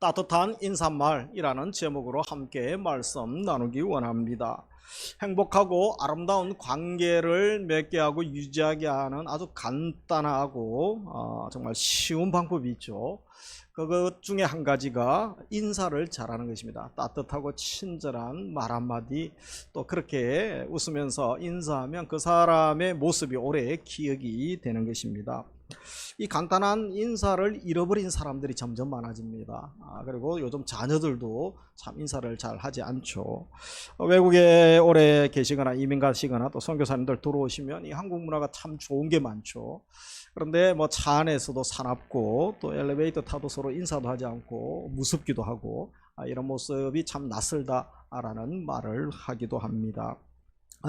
따뜻한 인사말이라는 제목으로 함께 말씀 나누기 원합니다. 행복하고 아름다운 관계를 맺게 하고 유지하게 하는 아주 간단하고 정말 쉬운 방법이 있죠. 그것 중에 한 가지가 인사를 잘하는 것입니다. 따뜻하고 친절한 말 한마디, 또 그렇게 웃으면서 인사하면 그 사람의 모습이 오래 기억이 되는 것입니다. 이 간단한 인사를 잃어버린 사람들이 점점 많아집니다. 그리고 요즘 자녀들도 참 인사를 잘 하지 않죠. 외국에 오래 계시거나 이민 가시거나 또 선교사님들 들어오시면 이 한국 문화가 참 좋은 게 많죠. 그런데 뭐 차 안에서도 사납고 또 엘리베이터 타도 서로 인사도 하지 않고 무섭기도 하고 이런 모습이 참 낯설다라는 말을 하기도 합니다.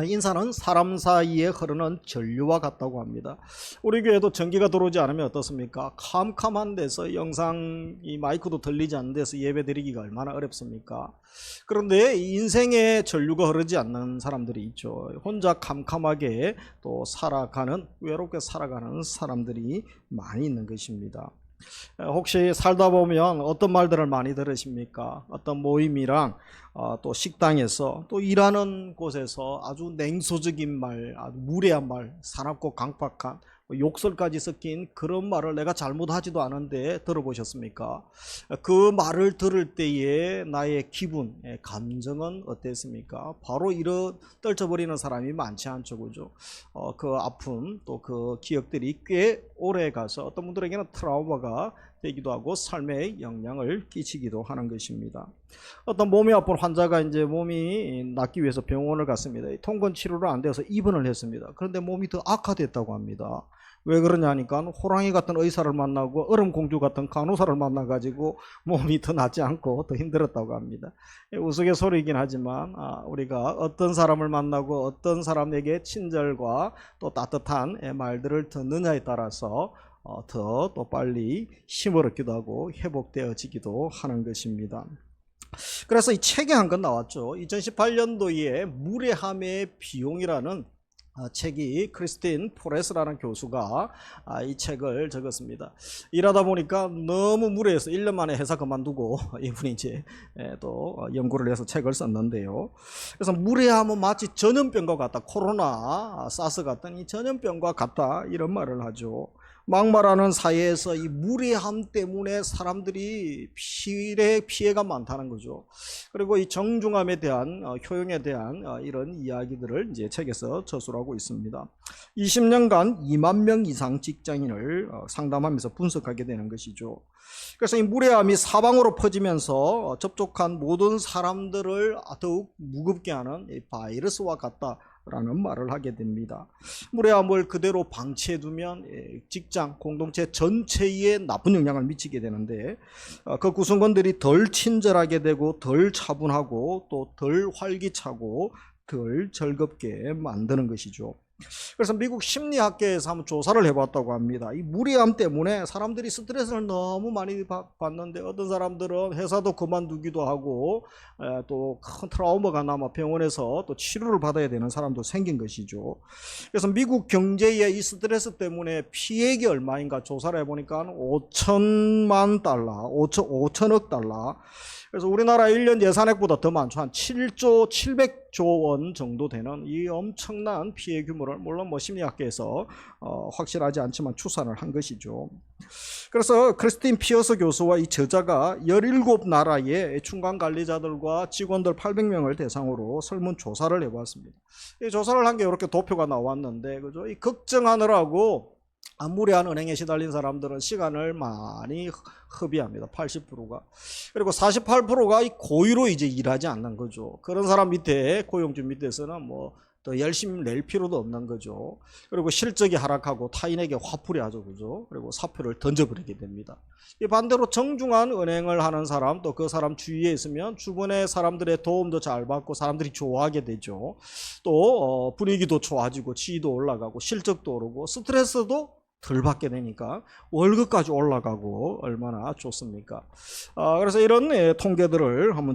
인사는 사람 사이에 흐르는 전류와 같다고 합니다. 우리 교회도 전기가 들어오지 않으면 어떻습니까? 캄캄한 데서 영상 이 마이크도 들리지 않는 데서 예배 드리기가 얼마나 어렵습니까? 그런데 인생의 전류가 흐르지 않는 사람들이 있죠. 혼자 캄캄하게 또 외롭게 살아가는 사람들이 많이 있는 것입니다. 혹시 살다 보면 어떤 말들을 많이 들으십니까? 어떤 모임이랑 또 식당에서 또 일하는 곳에서 아주 냉소적인 말, 아주 무례한 말, 사납고 강팍한 욕설까지 섞인 그런 말을 내가 잘못하지도 않은데 들어보셨습니까? 그 말을 들을 때의 나의 기분, 감정은 어땠습니까? 바로 떨쳐버리는 사람이 많지 않죠, 그죠? 그 아픔, 또 그 기억들이 꽤 오래 가서 어떤 분들에게는 트라우마가 되기도 하고 삶에 영향을 끼치기도 하는 것입니다. 어떤 몸이 아픈 환자가 이제 몸이 낫기 위해서 병원을 갔습니다. 통근 치료를 안 돼서 입원을 했습니다. 그런데 몸이 더 악화됐다고 합니다. 왜 그러냐니까 호랑이 같은 의사를 만나고 얼음공주 같은 간호사를 만나가지고 몸이 더 낫지 않고 더 힘들었다고 합니다. 우스갯소리이긴 하지만 우리가 어떤 사람을 만나고 어떤 사람에게 친절과 또 따뜻한 말들을 듣느냐에 따라서 더 또 빨리 힘을 얻기도 하고 회복되어지기도 하는 것입니다. 그래서 이 책에 한 건 나왔죠. 2018년도에 무례함의 비용이라는 책이 크리스틴 포레스라는 교수가 이 책을 적었습니다. 일하다 보니까 너무 무례해서 1년 만에 회사 그만두고 이분이 이제 또 연구를 해서 책을 썼는데요. 그래서 무례함은 마치 전염병과 같다. 코로나, 사스 같은 이 전염병과 같다. 이런 말을 하죠. 막말하는 사회에서 이 무례함 때문에 사람들이 피해가 많다는 거죠. 그리고 이 정중함에 대한 효용에 대한 이런 이야기들을 이제 책에서 저술하고 있습니다. 20년간 2만 명 이상 직장인을 상담하면서 분석하게 되는 것이죠. 그래서 이 무례함이 사방으로 퍼지면서 접촉한 모든 사람들을 더욱 무겁게 하는 이 바이러스와 같다. 라는 말을 하게 됩니다. 무례함을 그대로 방치해두면 직장, 공동체 전체에 나쁜 영향을 미치게 되는데 그 구성원들이 덜 친절하게 되고 덜 차분하고 또 덜 활기차고 덜 즐겁게 만드는 것이죠. 그래서 미국 심리학계에서 한번 조사를 해봤다고 합니다. 이 무례함 때문에 사람들이 스트레스를 너무 많이 받는데 어떤 사람들은 회사도 그만두기도 하고 또 큰 트라우마가 남아 병원에서 또 치료를 받아야 되는 사람도 생긴 것이죠. 그래서 미국 경제의 이 스트레스 때문에 피해액이 얼마인가 조사를 해보니까 5천만 달러, 5천억 달러. 그래서 우리나라 1년 예산액보다 더 많죠. 한 7조 700조 원 정도 되는 이 엄청난 피해 규모를 물론 뭐 심리학계에서 확실하지 않지만 추산을 한 것이죠. 그래서 크리스틴 피어스 교수와 이 저자가 17나라의 중간 관리자들과 직원들 800명을 대상으로 설문조사를 해봤습니다. 이 조사를 한 게 이렇게 도표가 나왔는데, 그죠? 이 걱정하느라고 무례한 은행에 시달린 사람들은 시간을 많이 허비합니다. 80%가. 그리고 48%가 고의로 이제 일하지 않는 거죠. 그런 사람 밑에, 고용주 밑에서는 뭐 더 열심히 낼 필요도 없는 거죠. 그리고 실적이 하락하고 타인에게 화풀이 하죠. 그죠? 그리고 사표를 던져버리게 됩니다. 이 반대로 정중한 은행을 하는 사람, 또 그 사람 주위에 있으면 주변의 사람들의 도움도 잘 받고 사람들이 좋아하게 되죠. 또 분위기도 좋아지고 지위도 올라가고 실적도 오르고 스트레스도 덜 받게 되니까 월급까지 올라가고 얼마나 좋습니까? 그래서 이런 통계들을 한번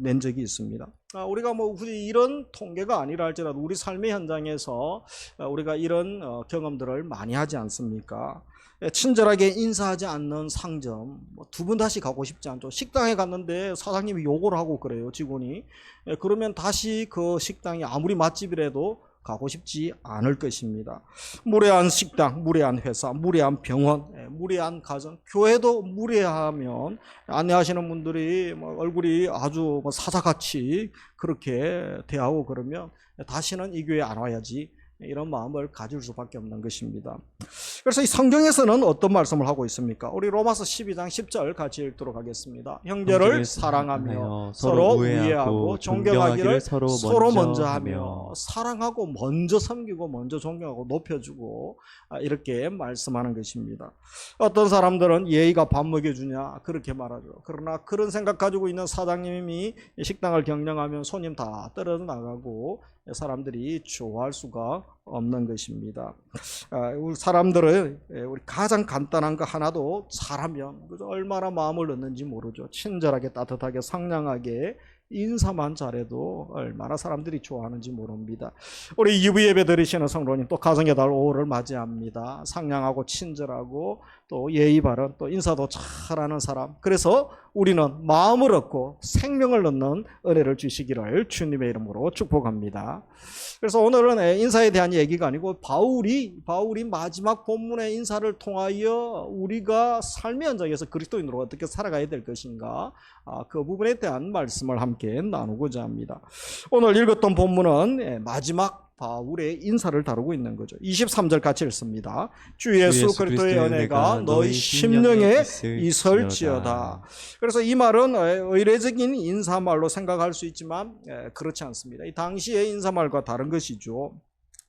낸 적이 있습니다. 우리가 뭐 굳이 이런 통계가 아니라 할지라도 우리 삶의 현장에서 우리가 이런 경험들을 많이 하지 않습니까? 친절하게 인사하지 않는 상점, 두 번 다시 가고 싶지 않죠. 식당에 갔는데 사장님이 욕을 하고 그래요, 직원이. 그러면 다시 그 식당이 아무리 맛집이라도 가고 싶지 않을 것입니다. 무례한 식당, 무례한 회사, 무례한 병원, 무례한 가정, 교회도 무례하면 안내하시는 분들이 얼굴이 아주 사자같이 그렇게 대하고 그러면 다시는 이 교회 안 와야지, 이런 마음을 가질 수밖에 없는 것입니다. 그래서 이 성경에서는 어떤 말씀을 하고 있습니까? 우리 로마서 12장 10절 같이 읽도록 하겠습니다. 형제를 사랑하며 서로 우애하고 존경하기를 서로 먼저 하며 사랑하고 먼저 섬기고 먼저 존경하고 높여주고, 이렇게 말씀하는 것입니다. 어떤 사람들은 예의가 밥 먹여주냐 그렇게 말하죠. 그러나 그런 생각 가지고 있는 사장님이 식당을 경영하면 손님 다 떨어져 나가고 사람들이 좋아할 수가 없는 것입니다. 우리 사람들은 우리 가장 간단한 거 하나도 잘하면 얼마나 마음을 넣는지 모르죠. 친절하게 따뜻하게 상냥하게 인사만 잘해도 얼마나 사람들이 좋아하는지 모릅니다. 우리 유부 예배 드리시는 성도님, 또 가정의 달 5월을 맞이합니다. 상냥하고 친절하고 또 예의 바른, 또 인사도 잘하는 사람, 그래서 우리는 마음을 얻고 생명을 넣는 은혜를 주시기를 주님의 이름으로 축복합니다. 그래서 오늘은 인사에 대한 얘기가 아니고 바울이 마지막 본문의 인사를 통하여 우리가 삶의 현장에서 그리스도인으로 어떻게 살아가야 될 것인가, 그 부분에 대한 말씀을 함께 나누고자 합니다. 오늘 읽었던 본문은 마지막 바울의 인사를 다루고 있는 거죠. 23절 같이 읽습니다. 주 예수 그리스도의 은혜가 너희 심령에 있을지어다. 그래서 이 말은 의례적인 인사말로 생각할 수 있지만 그렇지 않습니다. 이 당시의 인사말과 다른 것이죠.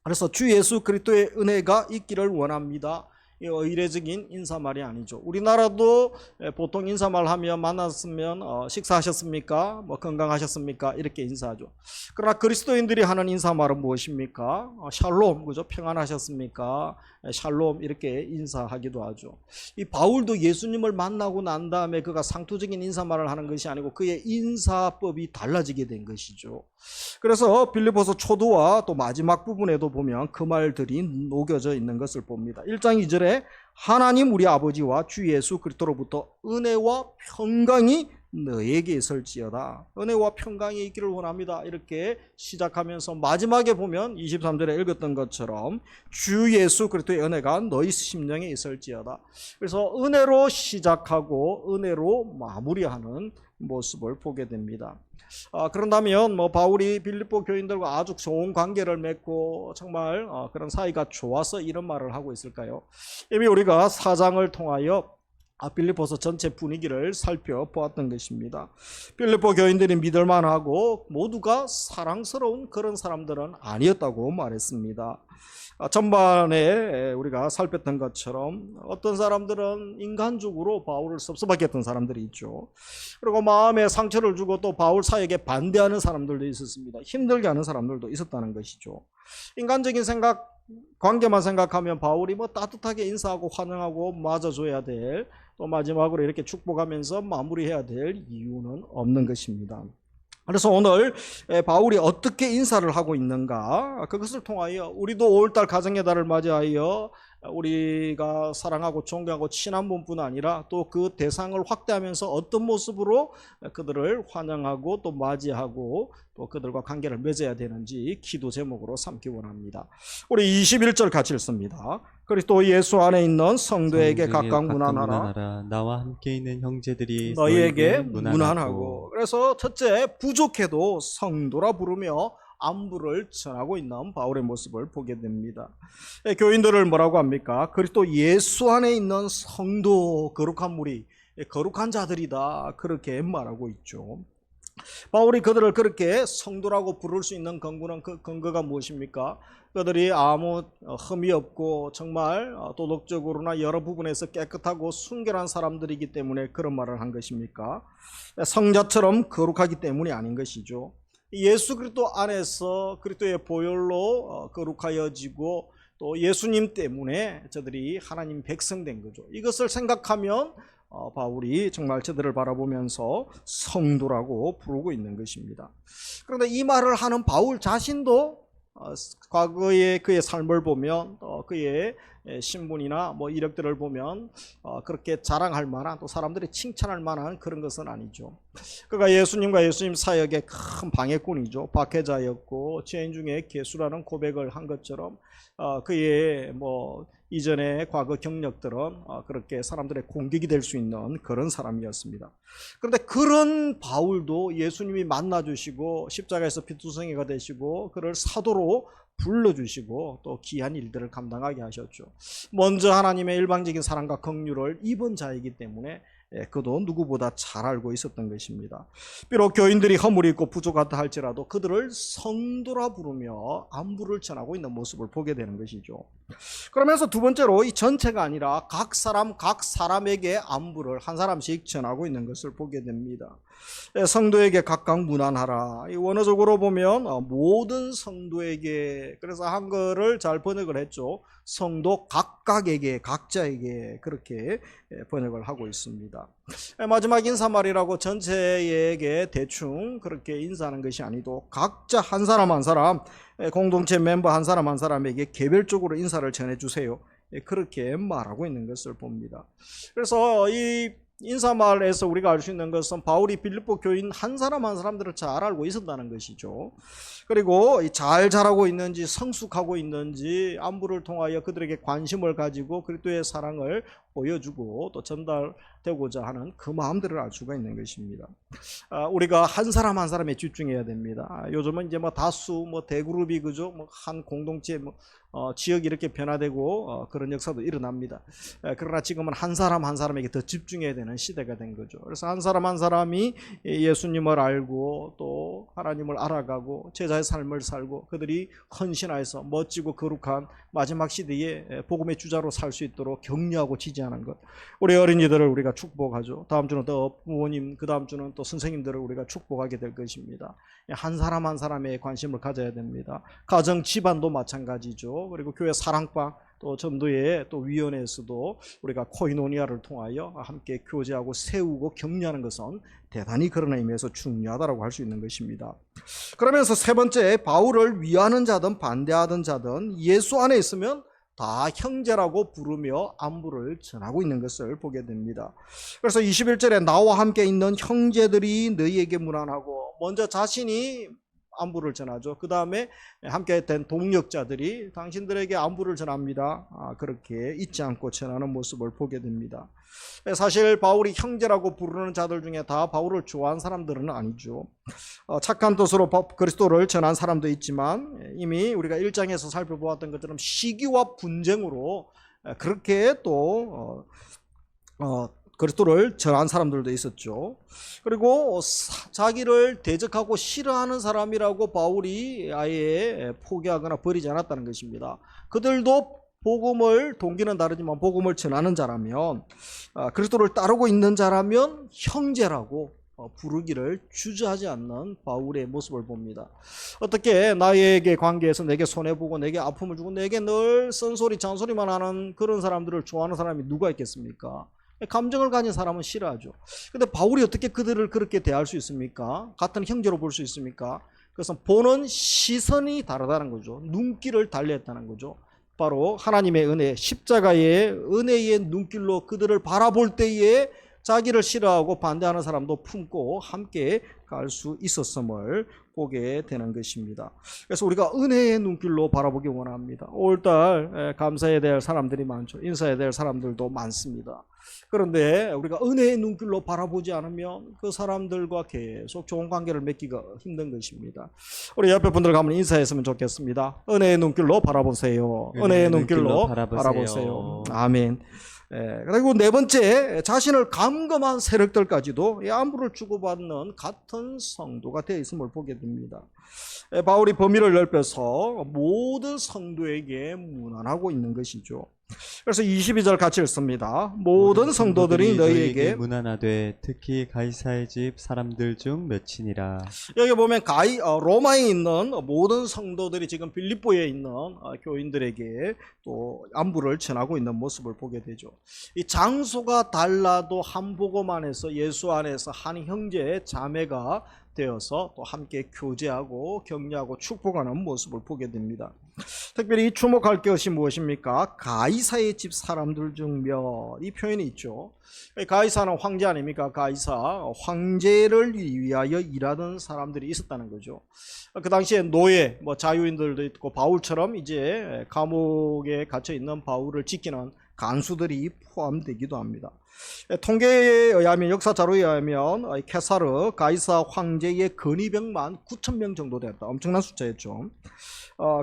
그래서 주 예수 그리스도의 은혜가 있기를 원합니다. 의례적인 인사말이 아니죠. 우리나라도 보통 인사말 하면 만났으면 식사하셨습니까? 건강하셨습니까? 이렇게 인사하죠. 그러나 그리스도인들이 하는 인사말은 무엇입니까? 샬롬, 그죠? 평안하셨습니까? 샬롬, 이렇게 인사하기도 하죠. 이 바울도 예수님을 만나고 난 다음에 그가 상투적인 인사말을 하는 것이 아니고 그의 인사법이 달라지게 된 것이죠. 그래서 빌립보서 초도와 또 마지막 부분에도 보면 그 말들이 녹여져 있는 것을 봅니다. 1장 2절에 하나님 우리 아버지와 주 예수 그리스도로부터 은혜와 평강이 너에게 있을지어다. 은혜와 평강이 있기를 원합니다. 이렇게 시작하면서 마지막에 보면 23절에 읽었던 것처럼 주 예수 그리스도의 은혜가 너희 심령에 있을지어다. 그래서 은혜로 시작하고 은혜로 마무리하는 모습을 보게 됩니다. 그런다면 바울이 빌립보 교인들과 아주 좋은 관계를 맺고 정말 그런 사이가 좋아서 이런 말을 하고 있을까요? 이미 우리가 4장을 통하여 빌립보서 전체 분위기를 살펴보았던 것입니다. 빌립보 교인들이 믿을만하고 모두가 사랑스러운 그런 사람들은 아니었다고 말했습니다. 전반에 우리가 살폈던 것처럼 어떤 사람들은 인간적으로 바울을 섭섭하게 했던 사람들이 있죠. 그리고 마음에 상처를 주고 또 바울 사역에 반대하는 사람들도 있었습니다. 힘들게 하는 사람들도 있었다는 것이죠. 인간적인 관계만 생각하면 바울이 따뜻하게 인사하고 환영하고 맞아줘야 될, 또 마지막으로 이렇게 축복하면서 마무리해야 될 이유는 없는 것입니다. 그래서 오늘 바울이 어떻게 인사를 하고 있는가, 그것을 통하여 우리도 5월달 가정의 달을 맞이하여 우리가 사랑하고 존경하고 친한 분뿐 아니라 또 그 대상을 확대하면서 어떤 모습으로 그들을 환영하고 또 맞이하고 또 그들과 관계를 맺어야 되는지 기도 제목으로 삼기 원합니다. 우리 21절 같이 읽습니다. 그리스도 예수 안에 있는 성도에게 각각 문안하라. 나와 함께 있는 형제들이 너희에게 문안하고. 그래서 첫째, 부족해도 성도라 부르며 안부를 전하고 있는 바울의 모습을 보게 됩니다. 교인들을 뭐라고 합니까? 그리스도 예수 안에 있는 성도, 거룩한 무리, 거룩한 자들이다, 그렇게 말하고 있죠. 바울이 그들을 그렇게 성도라고 부를 수 있는 근거는 그 근거가 무엇입니까? 그들이 아무 흠이 없고 정말 도덕적으로나 여러 부분에서 깨끗하고 순결한 사람들이기 때문에 그런 말을 한 것입니까? 성자처럼 거룩하기 때문이 아닌 것이죠. 예수 그리스도 안에서 그리스도의 보혈로 거룩하여지고 또 예수님 때문에 저들이 하나님 백성된 거죠. 이것을 생각하면 바울이 정말 저들을 바라보면서 성도라고 부르고 있는 것입니다. 그런데 이 말을 하는 바울 자신도 과거의 그의 삶을 보면 그의 신분이나 뭐 이력들을 보면 그렇게 자랑할 만한, 또 사람들이 칭찬할 만한 그런 것은 아니죠. 그가 예수님과 예수님 사역의 큰 방해꾼이죠. 박해자였고 죄인 중에 괴수라는 고백을 한 것처럼 그의 뭐 이전의 과거 경력들은 그렇게 사람들의 공격이 될 수 있는 그런 사람이었습니다. 그런데 그런 바울도 예수님이 만나주시고 십자가에서 피투성이가 되시고 그를 사도로 불러주시고 또 귀한 일들을 감당하게 하셨죠. 먼저 하나님의 일방적인 사랑과 긍휼을 입은 자이기 때문에 그도 누구보다 잘 알고 있었던 것입니다. 비록 교인들이 허물이 있고 부족하다 할지라도 그들을 성도라 부르며 안부를 전하고 있는 모습을 보게 되는 것이죠. 그러면서 두 번째로 이 전체가 아니라 각 사람에게 안부를 한 사람씩 전하고 있는 것을 보게 됩니다. 성도에게 각각 문안하라. 원어적으로 보면 모든 성도에게, 그래서 한글을 잘 번역을 했죠. 성도 각각에게, 각자에게 그렇게 번역을 하고 있습니다. 마지막 인사말이라고 전체에게 대충 그렇게 인사하는 것이 아니고 각자 한 사람 한 사람, 공동체 멤버 한 사람 한 사람에게 개별적으로 인사를 전해주세요. 그렇게 말하고 있는 것을 봅니다. 그래서 이 인사말에서 우리가 알 수 있는 것은 바울이 빌립보 교인 한 사람 한 사람들을 잘 알고 있었다는 것이죠. 그리고 잘 자라고 있는지 성숙하고 있는지 안부를 통하여 그들에게 관심을 가지고 그리스도의 사랑을 보여주고 또 전달되고자 하는 그 마음들을 알 수가 있는 것입니다. 우리가 한 사람 한 사람에 집중해야 됩니다. 요즘은 이제 뭐 다수 뭐 대그룹이 그죠, 뭐 한 공동체 지역이 이렇게 변화되고 그런 역사도 일어납니다. 그러나 지금은 한 사람 한 사람에게 더 집중해야 되는 시대가 된 거죠. 그래서 한 사람 한 사람이 예수님을 알고 또 하나님을 알아가고 제자의 삶을 살고 그들이 헌신하여서 멋지고 거룩한 마지막 시대에 복음의 주자로 살 수 있도록 격려하고 지지하는 것. 우리 어린이들을 우리가 축복하죠. 다음 주는 또 부모님, 그 다음 주는 또 선생님들을 우리가 축복하게 될 것입니다. 한 사람 한 사람에 관심을 가져야 됩니다. 가정, 집안도 마찬가지죠. 그리고 교회 사랑방, 또 전도회, 또 위원회에서도 우리가 코이노니아를 통하여 함께 교제하고 세우고 격려하는 것은 대단히 그런 의미에서 중요하다고 할 수 있는 것입니다. 그러면서 세 번째, 바울을 위하는 자든 반대하던 자든 예수 안에 있으면 다 형제라고 부르며 안부를 전하고 있는 것을 보게 됩니다. 그래서 21절에 나와 함께 있는 형제들이 너희에게 문안하고, 먼저 자신이 안부를 전하죠. 그 다음에 함께 된 동역자들이 당신들에게 안부를 전합니다. 그렇게 잊지 않고 전하는 모습을 보게 됩니다. 사실 바울이 형제라고 부르는 자들 중에 다 바울을 좋아하는 사람들은 아니죠. 착한 뜻으로 그리스도를 전한 사람도 있지만 이미 우리가 1장에서 살펴보았던 것처럼 시기와 분쟁으로 그렇게 또 그리스도를 전한 사람들도 있었죠. 그리고 자기를 대적하고 싫어하는 사람이라고 바울이 아예 포기하거나 버리지 않았다는 것입니다. 그들도 복음을, 동기는 다르지만 복음을 전하는 자라면, 그리스도를 따르고 있는 자라면 형제라고 부르기를 주저하지 않는 바울의 모습을 봅니다. 어떻게 나에게 관계에서 내게 손해보고 내게 아픔을 주고 내게 늘 쓴소리 잔소리만 하는 그런 사람들을 좋아하는 사람이 누가 있겠습니까? 감정을 가진 사람은 싫어하죠. 근데 바울이 어떻게 그들을 그렇게 대할 수 있습니까? 같은 형제로 볼 수 있습니까? 그것은 보는 시선이 다르다는 거죠. 눈길을 달리했다는 거죠. 바로 하나님의 은혜, 십자가의 은혜의 눈길로 그들을 바라볼 때에 자기를 싫어하고 반대하는 사람도 품고 함께 갈 수 있었음을 보게 되는 것입니다. 그래서 우리가 은혜의 눈길로 바라보기 원합니다. 5월달 감사해야 될 사람들이 많죠. 인사해야 될 사람들도 많습니다. 그런데 우리가 은혜의 눈길로 바라보지 않으면 그 사람들과 계속 좋은 관계를 맺기가 힘든 것입니다. 우리 옆에 분들 가면 인사했으면 좋겠습니다. 은혜의 눈길로 바라보세요. 은혜의 눈길로 바라보세요. 아멘. 그리고 네 번째, 자신을 감금한 세력들까지도 이 안부를 주고받는 같은 성도가 되어 있음을 보게 됩니다. 바울이 범위를 넓혀서 모든 성도에게 문안하고 있는 것이죠. 그래서 22절 같이 읽습니다. 모든 성도들이 너희에게 문안하되 특히 가이사의 집 사람들 중 몇이니라. 여기 보면 로마에 있는 모든 성도들이 지금 빌립보에 있는 교인들에게 또 안부를 전하고 있는 모습을 보게 되죠. 이 장소가 달라도 한 복음 안에서 예수 안에서 한 형제 자매가 되어서 또 함께 교제하고 격려하고 축복하는 모습을 보게 됩니다. 특별히 주목할 것이 무엇입니까? 가이사의 집 사람들 중 몇, 이 표현이 있죠. 가이사는 황제 아닙니까? 가이사, 황제를 위하여 일하던 사람들이 있었다는 거죠. 그 당시에 노예, 자유인들도 있고 바울처럼 이제 감옥에 갇혀 있는 바울을 지키는 간수들이 포함되기도 합니다. 통계에 의하면, 역사 자료에 의하면 케사르 가이사 황제의 근위병만 9,000명 정도 되었다. 엄청난 숫자였죠.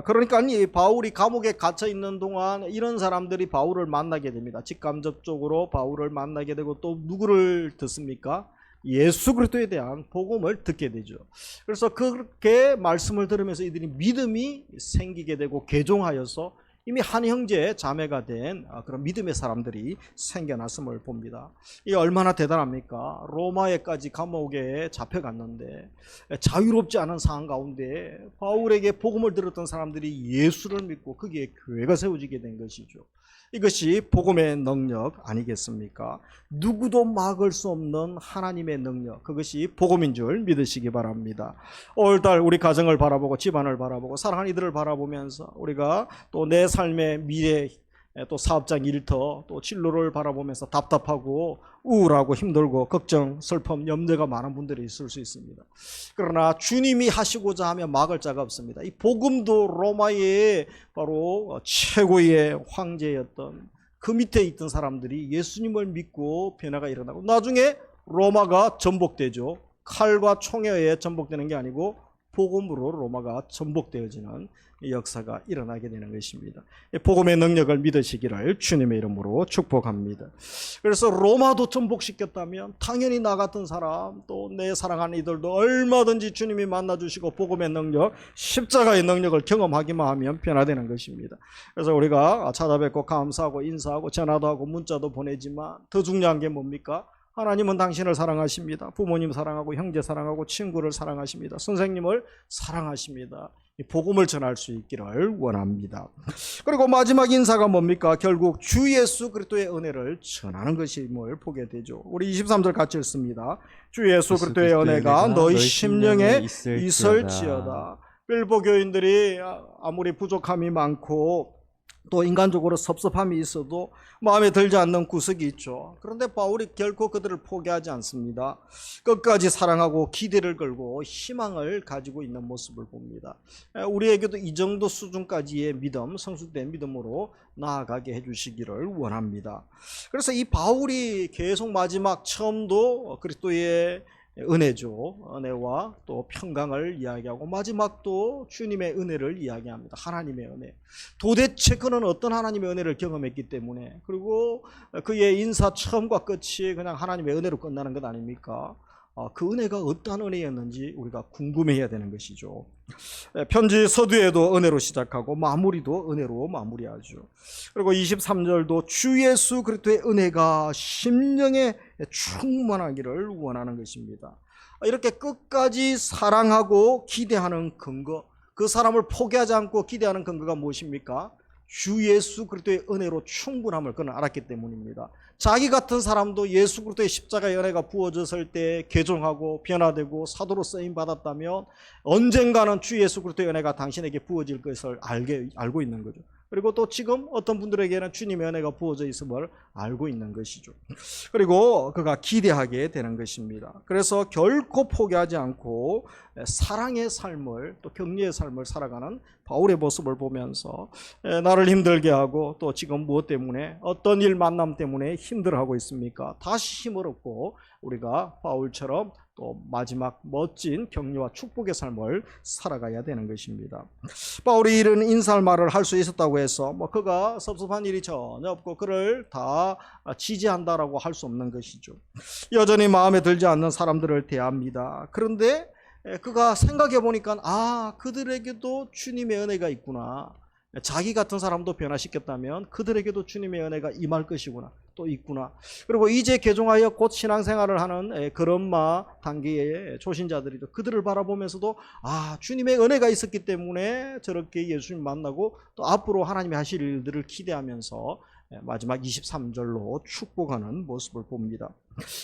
그러니까 이 바울이 감옥에 갇혀 있는 동안 이런 사람들이 바울을 만나게 됩니다. 직간접적으로 바울을 만나게 되고 또 누구를 듣습니까? 예수 그리스도에 대한 복음을 듣게 되죠. 그래서 그렇게 말씀을 들으면서 이들이 믿음이 생기게 되고 개종하여서 이미 한 형제 자매가 된 그런 믿음의 사람들이 생겨났음을 봅니다. 이게 얼마나 대단합니까? 로마에까지 감옥에 잡혀갔는데 자유롭지 않은 상황 가운데 바울에게 복음을 들었던 사람들이 예수를 믿고 거기에 교회가 세워지게 된 것이죠. 이것이 복음의 능력 아니겠습니까? 누구도 막을 수 없는 하나님의 능력, 그것이 복음인 줄 믿으시기 바랍니다. 5월달 우리 가정을 바라보고 집안을 바라보고 사랑하는 이들을 바라보면서 우리가 또 내 삶의 미래, 또 사업장 일터, 또 진로를 바라보면서 답답하고 우울하고 힘들고 걱정, 슬픔, 염려가 많은 분들이 있을 수 있습니다. 그러나 주님이 하시고자 하면 막을 자가 없습니다. 이 복음도 로마의 바로 최고의 황제였던 그 밑에 있던 사람들이 예수님을 믿고 변화가 일어나고 나중에 로마가 전복되죠. 칼과 총에 의해 전복되는 게 아니고 복음으로 로마가 전복되어지는 역사가 일어나게 되는 것입니다. 복음의 능력을 믿으시기를 주님의 이름으로 축복합니다. 그래서 로마도 전복시켰다면 당연히 나 같은 사람, 또 내 사랑하는 이들도 얼마든지 주님이 만나주시고 복음의 능력, 십자가의 능력을 경험하기만 하면 변화되는 것입니다. 그래서 우리가 찾아뵙고 감사하고 인사하고 전화도 하고 문자도 보내지만 더 중요한 게 뭡니까? 하나님은 당신을 사랑하십니다. 부모님 사랑하고 형제 사랑하고 친구를 사랑하십니다. 선생님을 사랑하십니다. 복음을 전할 수 있기를 원합니다. 그리고 마지막 인사가 뭡니까? 결국 주 예수 그리스도의 은혜를 전하는 것임을 보게 되죠. 우리 23절 같이 읽습니다. 주 예수 그리스도의 은혜가 너희 심령에 있을지어다. 빌보 교인들이 아무리 부족함이 많고 또 인간적으로 섭섭함이 있어도 마음에 들지 않는 구석이 있죠. 그런데 바울이 결코 그들을 포기하지 않습니다. 끝까지 사랑하고 기대를 걸고 희망을 가지고 있는 모습을 봅니다. 우리에게도 이 정도 수준까지의 믿음, 성숙된 믿음으로 나아가게 해주시기를 원합니다. 그래서 이 바울이 계속 마지막 처음도 그리스도의 은혜죠. 은혜와 또 평강을 이야기하고 마지막도 주님의 은혜를 이야기합니다. 하나님의 은혜. 도대체 그는 어떤 하나님의 은혜를 경험했기 때문에, 그리고 그의 인사 처음과 끝이 그냥 하나님의 은혜로 끝나는 것 아닙니까? 그 은혜가 어떤 은혜였는지 우리가 궁금해해야 되는 것이죠. 편지 서두에도 은혜로 시작하고 마무리도 은혜로 마무리하죠. 그리고 23절도 주 예수 그리스도의 은혜가 심령에 충만하기를 원하는 것입니다. 이렇게 끝까지 사랑하고 기대하는 근거, 그 사람을 포기하지 않고 기대하는 근거가 무엇입니까? 주 예수 그리스도의 은혜로 충분함을 그는 알았기 때문입니다. 자기 같은 사람도 예수 그리스도의 십자가의 은혜가 부어졌을 때 개종하고 변화되고 사도로 쓰임 받았다면 언젠가는 주 예수 그리스도의 은혜가 당신에게 부어질 것을 알고 있는 거죠. 그리고 또 지금 어떤 분들에게는 주님의 은혜가 부어져 있음을 알고 있는 것이죠. 그리고 그가 기대하게 되는 것입니다. 그래서 결코 포기하지 않고 사랑의 삶을, 또 격려의 삶을 살아가는 바울의 모습을 보면서 나를 힘들게 하고 또 지금 무엇 때문에, 어떤 일 만남 때문에 힘들어하고 있습니까? 다시 힘을 얻고 우리가 바울처럼 또 마지막 멋진 격려와 축복의 삶을 살아가야 되는 것입니다. 바울이 이런 인사말을 할 수 있었다고 해서 그가 섭섭한 일이 전혀 없고 그를 다 지지한다라고 할 수 없는 것이죠. 여전히 마음에 들지 않는 사람들을 대합니다. 그런데 그가 생각해 보니까 그들에게도 주님의 은혜가 있구나. 자기 같은 사람도 변화시켰다면 그들에게도 주님의 은혜가 임할 것이구나, 또 있구나. 그리고 이제 개종하여 곧 신앙생활을 하는 그런마 단계의 초신자들이죠. 그들을 바라보면서도 주님의 은혜가 있었기 때문에 저렇게 예수님 만나고 또 앞으로 하나님이 하실 일들을 기대하면서 마지막 23절로 축복하는 모습을 봅니다.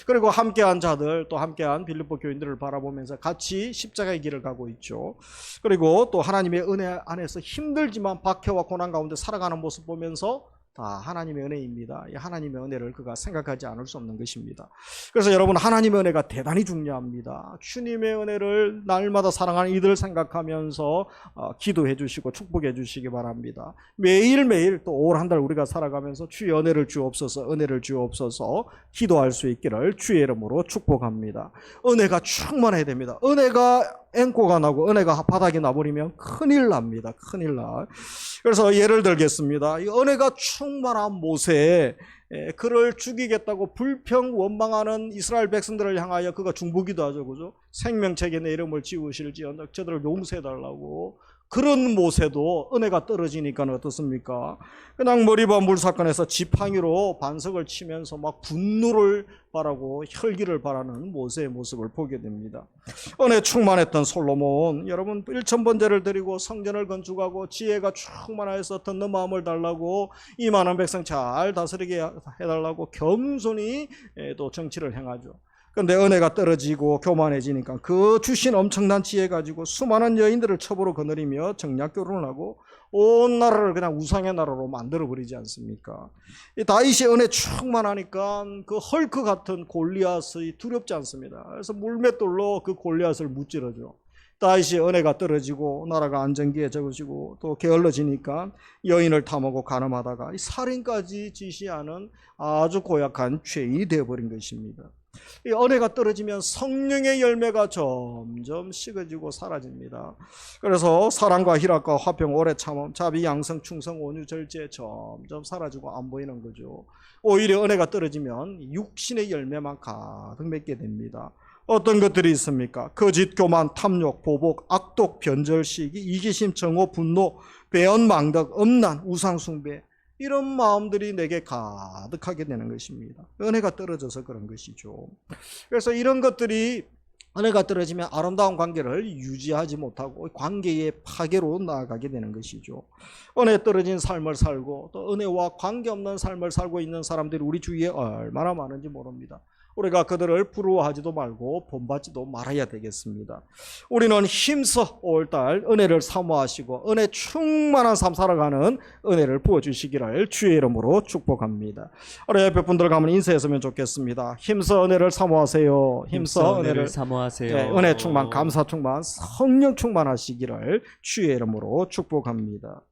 그리고 함께한 자들, 또 함께한 빌립보 교인들을 바라보면서 같이 십자가의 길을 가고 있죠. 그리고 또 하나님의 은혜 안에서 힘들지만 박해와 고난 가운데 살아가는 모습 보면서 다 하나님의 은혜입니다. 이 하나님의 은혜를 그가 생각하지 않을 수 없는 것입니다. 그래서 여러분, 하나님의 은혜가 대단히 중요합니다. 주님의 은혜를 날마다 사랑하는 이들 생각하면서 기도해 주시고 축복해 주시기 바랍니다. 매일매일 또 올 한 달 우리가 살아가면서 주의 은혜를 주옵소서, 은혜를 주옵소서 기도할 수 있기를 주의 이름으로 축복합니다. 은혜가 충만해야 됩니다. 은혜가 앵꼬가 나고 은혜가 바닥이 나버리면 큰일 납니다. 큰일 나. 그래서 예를 들겠습니다. 이 은혜가 충만한 모세, 그를 죽이겠다고 불평 원망하는 이스라엘 백성들을 향하여 그가 중보기도 하죠. 그죠? 생명책에 내 이름을 지우실지어다 저들을 용서해달라고. 그런 모세도 은혜가 떨어지니까 어떻습니까? 그냥 머리바 물 사건에서 지팡이로 반석을 치면서 막 분노를 바라고 혈기를 바라는 모세의 모습을 보게 됩니다. 은혜 충만했던 솔로몬, 여러분 1000번제를 드리고 성전을 건축하고 지혜가 충만하여서 듣는 마음을 달라고 이 많은 백성 잘 다스리게 해달라고 겸손히 또 정치를 행하죠. 그런데 은혜가 떨어지고 교만해지니까 그 주신 엄청난 지혜 가지고 수많은 여인들을 첩으로 거느리며 정략 결혼을 하고 온 나라를 그냥 우상의 나라로 만들어버리지 않습니까? 이 다윗이 은혜 충만하니까 그 헐크 같은 골리앗이 두렵지 않습니다. 그래서 물맷돌로 그 골리앗을 무찌르죠. 다윗이 은혜가 떨어지고 나라가 안정기에 적으시고 또 게을러지니까 여인을 탐하고 간음하다가 살인까지 지시하는 아주 고약한 죄인이 되어버린 것입니다. 이 은혜가 떨어지면 성령의 열매가 점점 식어지고 사라집니다. 그래서 사랑과 희락과 화평, 오래 참음, 자비, 양성, 충성, 온유, 절제 점점 사라지고 안 보이는 거죠. 오히려 은혜가 떨어지면 육신의 열매만 가득 맺게 됩니다. 어떤 것들이 있습니까? 거짓, 교만, 탐욕, 보복, 악독, 변절, 시기, 이기심, 정오, 분노, 배언, 망덕, 엄난, 우상숭배, 이런 마음들이 내게 가득하게 되는 것입니다. 은혜가 떨어져서 그런 것이죠. 그래서 이런 것들이 은혜가 떨어지면 아름다운 관계를 유지하지 못하고 관계의 파괴로 나아가게 되는 것이죠. 은혜 떨어진 삶을 살고 또 은혜와 관계없는 삶을 살고 있는 사람들이 우리 주위에 얼마나 많은지 모릅니다. 우리가 그들을 부러워하지도 말고 본받지도 말아야 되겠습니다. 우리는 힘써 5월달 은혜를 사모하시고 은혜 충만한 삶 살아가는 은혜를 부어주시기를 주의 이름으로 축복합니다. 우리 옆에 분들 가면 인사했으면 좋겠습니다. 힘써 은혜를 사모하세요. 힘써 은혜를 사모하세요. 네, 은혜 충만, 감사 충만, 성령 충만하시기를 주의 이름으로 축복합니다.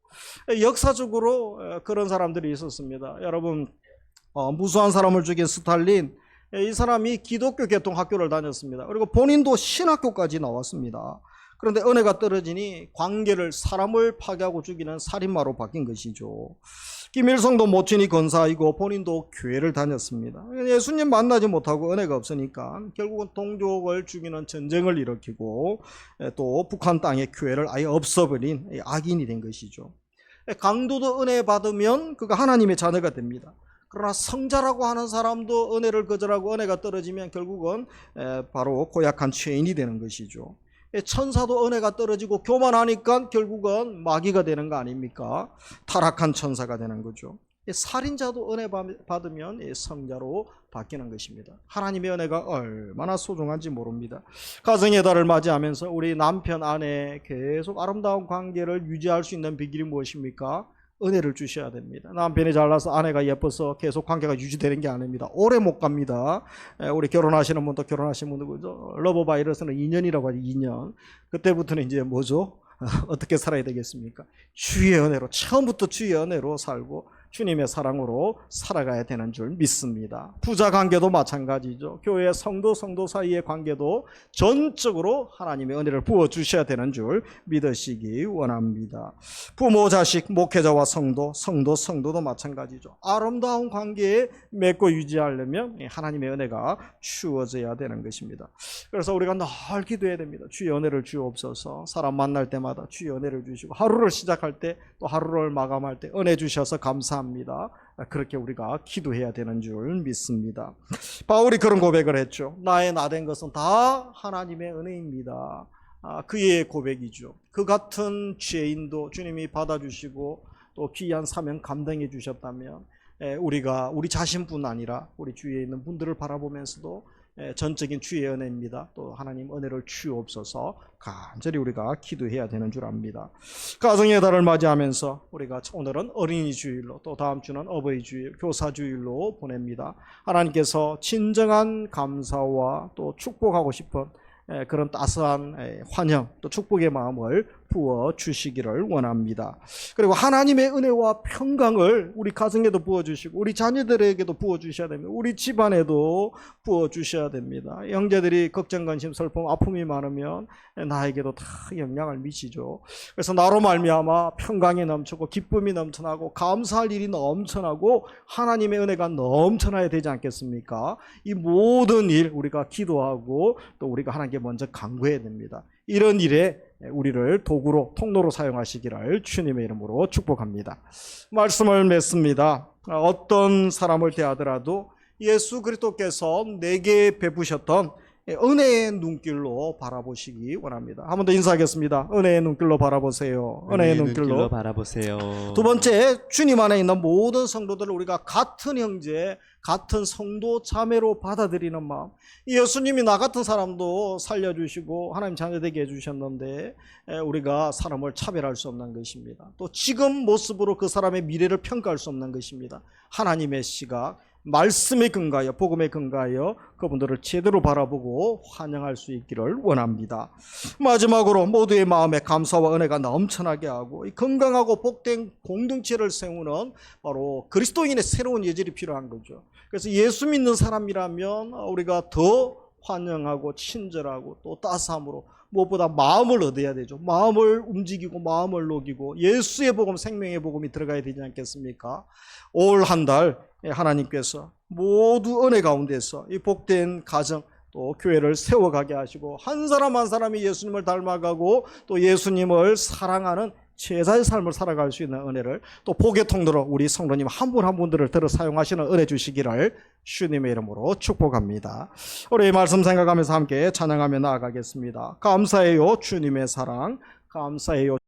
역사적으로 그런 사람들이 있었습니다. 여러분, 무수한 사람을 죽인 스탈린, 이 사람이 기독교 계통학교를 다녔습니다. 그리고 본인도 신학교까지 나왔습니다. 그런데 은혜가 떨어지니 관계를, 사람을 파괴하고 죽이는 살인마로 바뀐 것이죠. 김일성도 모친이 권사이고 본인도 교회를 다녔습니다. 예수님 만나지 못하고 은혜가 없으니까 결국은 동족을 죽이는 전쟁을 일으키고 또 북한 땅의 교회를 아예 없어버린 악인이 된 것이죠. 강도도 은혜 받으면 그가 하나님의 자녀가 됩니다. 그러나 성자라고 하는 사람도 은혜를 거절하고 은혜가 떨어지면 결국은 바로 고약한 죄인이 되는 것이죠. 천사도 은혜가 떨어지고 교만하니까 결국은 마귀가 되는 거 아닙니까? 타락한 천사가 되는 거죠. 살인자도 은혜 받으면 성자로 바뀌는 것입니다. 하나님의 은혜가 얼마나 소중한지 모릅니다. 가정의 달을 맞이하면서 우리 남편, 아내 계속 아름다운 관계를 유지할 수 있는 비결이 무엇입니까? 은혜를 주셔야 됩니다. 남편이 잘나서 아내가 예뻐서 계속 관계가 유지되는 게 아닙니다. 오래 못 갑니다. 우리 결혼하시는 분도 결혼하신 분도 러브 바이러스는 2년이라고 하죠. 2년. 그때부터는 이제 뭐죠? 어떻게 살아야 되겠습니까? 주의 은혜로, 처음부터 주의 은혜로 살고 주님의 사랑으로 살아가야 되는 줄 믿습니다. 부자 관계도 마찬가지죠. 교회 성도 사이의 관계도 전적으로 하나님의 은혜를 부어주셔야 되는 줄 믿으시기 원합니다. 부모, 자식, 목회자와 성도도 마찬가지죠. 아름다운 관계에 맺고 유지하려면 하나님의 은혜가 주어져야 되는 것입니다. 그래서 우리가 늘 기도해야 됩니다. 주의 은혜를 주옵소서. 사람 만날 때마다 주의 은혜를 주시고 하루를 시작할 때 또 하루를 마감할 때 은혜 주셔서 감사합니다. 그렇게 우리가 기도해야 되는 줄 믿습니다. 바울이 그런 고백을 했죠. 나의 나된 것은 다 하나님의 은혜입니다. 그의 고백이죠. 그 같은 죄인도 주님이 받아주시고 또 귀한 사명 감당해 주셨다면 우리가 우리 자신뿐 아니라 우리 주위에 있는 분들을 바라보면서도 전적인 주의 은혜입니다. 또 하나님 은혜를 주옵소서 간절히 우리가 기도해야 되는 줄 압니다. 가정의 달을 맞이하면서 우리가 오늘은 어린이 주일로 또 다음 주는 어버이 주일, 교사 주일로 보냅니다. 하나님께서 진정한 감사와 또 축복하고 싶은 그런 따스한 환영 또 축복의 마음을 부어 주시기를 원합니다. 그리고 하나님의 은혜와 평강을 우리 가정에도 부어 주시고 우리 자녀들에게도 부어 주셔야 됩니다. 우리 집안에도 부어 주셔야 됩니다. 형제들이 걱정, 관심, 슬픔, 아픔이 많으면 나에게도 다 영향을 미치죠. 그래서 나로 말미암아 평강이 넘치고 기쁨이 넘쳐나고 감사할 일이 넘쳐나고 하나님의 은혜가 넘쳐나야 되지 않겠습니까? 이 모든 일 우리가 기도하고 또 우리가 하나님께 먼저 간구해야 됩니다. 이런 일에 우리를 도구로 통로로 사용하시기를 주님의 이름으로 축복합니다. 말씀을 맺습니다. 어떤 사람을 대하더라도 예수 그리스도께서 내게 베푸셨던 은혜의 눈길로 바라보시기 원합니다. 한 번 더 인사하겠습니다. 은혜의 눈길로 바라보세요. 은혜의 눈길로 바라보세요. 두 번째, 주님 안에 있는 모든 성도들을 우리가 같은 형제, 같은 성도 자매로 받아들이는 마음. 예수님이 나 같은 사람도 살려주시고 하나님 자녀 되게 해주셨는데 우리가 사람을 차별할 수 없는 것입니다. 또 지금 모습으로 그 사람의 미래를 평가할 수 없는 것입니다. 하나님의 시각, 말씀에 근거하여 복음에 근거하여 그분들을 제대로 바라보고 환영할 수 있기를 원합니다. 마지막으로 모두의 마음에 감사와 은혜가 넘쳐나게 하고 건강하고 복된 공동체를 세우는 바로 그리스도인의 새로운 예절이 필요한 거죠. 그래서 예수 믿는 사람이라면 우리가 더 환영하고 친절하고 또 따스함으로 무엇보다 마음을 얻어야 되죠. 마음을 움직이고 마음을 녹이고 예수의 복음, 생명의 복음이 들어가야 되지 않겠습니까? 올 한 달 하나님께서 모두 은혜 가운데서 이 복된 가정 또 교회를 세워가게 하시고 한 사람 한 사람이 예수님을 닮아가고 또 예수님을 사랑하는 제자의 삶을 살아갈 수 있는 은혜를 또 복의 통로로 우리 성도님 한 분 한 분들을 들어 사용하시는 은혜 주시기를 주님의 이름으로 축복합니다. 우리 말씀 생각하면서 함께 찬양하며 나아가겠습니다. 감사해요 주님의 사랑, 감사해요